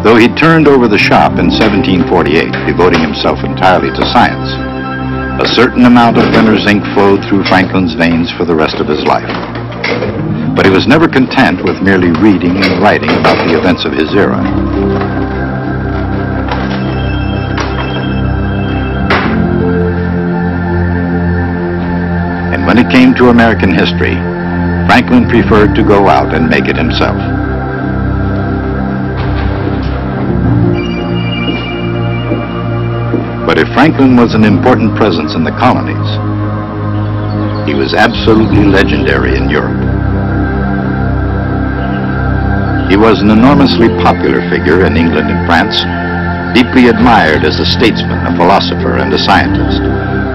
Though he turned over the shop in 1748, devoting himself entirely to science, a certain amount of printer's ink flowed through Franklin's veins for the rest of his life. But he was never content with merely reading and writing about the events of his era. And when it came to American history, Franklin preferred to go out and make it himself. But if Franklin was an important presence in the colonies, he was absolutely legendary in Europe. He was an enormously popular figure in England and France, deeply admired as a statesman, a philosopher, and a scientist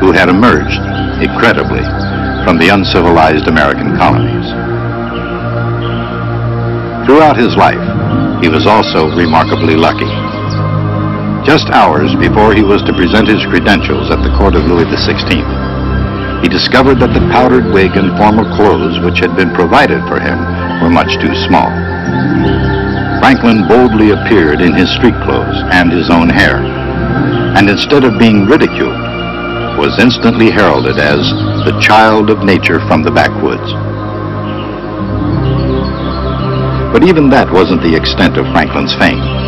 who had emerged, incredibly, from the uncivilized American colonies. Throughout his life, he was also remarkably lucky. Just hours before he was to present his credentials at the court of Louis XVI, he discovered that the powdered wig and formal clothes which had been provided for him were much too small. Franklin boldly appeared in his street clothes and his own hair, and instead of being ridiculed, was instantly heralded as the child of nature from the backwoods. But even that wasn't the extent of Franklin's fame.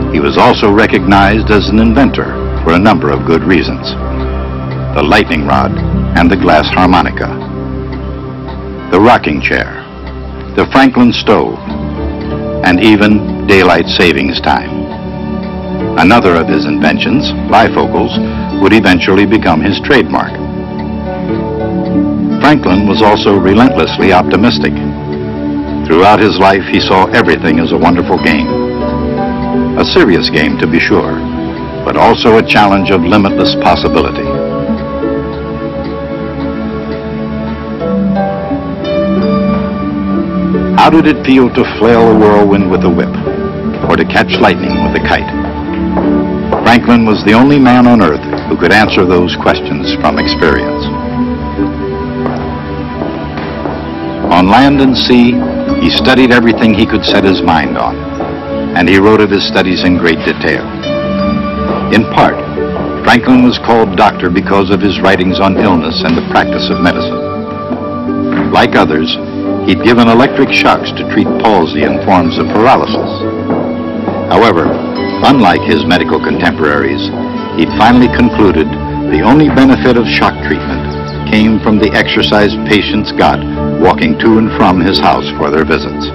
He was also recognized as an inventor for a number of good reasons: the lightning rod and the glass harmonica, the rocking chair, the Franklin stove, and even daylight savings time. Another of his inventions, bifocals, would eventually become his trademark. Franklin was also relentlessly optimistic. Throughout his life, he saw everything as a wonderful game. A serious game, to be sure, but also a challenge of limitless possibility. How did it feel to flail a whirlwind with a whip, or to catch lightning with a kite? Franklin was the only man on earth who could answer those questions from experience. On land and sea, he studied everything he could set his mind on, and he wrote of his studies in great detail. In part, Franklin was called doctor because of his writings on illness and the practice of medicine. Like others, he'd given electric shocks to treat palsy and forms of paralysis. However, unlike his medical contemporaries, he'd finally concluded the only benefit of shock treatment came from the exercise patients got walking to and from his house for their visits.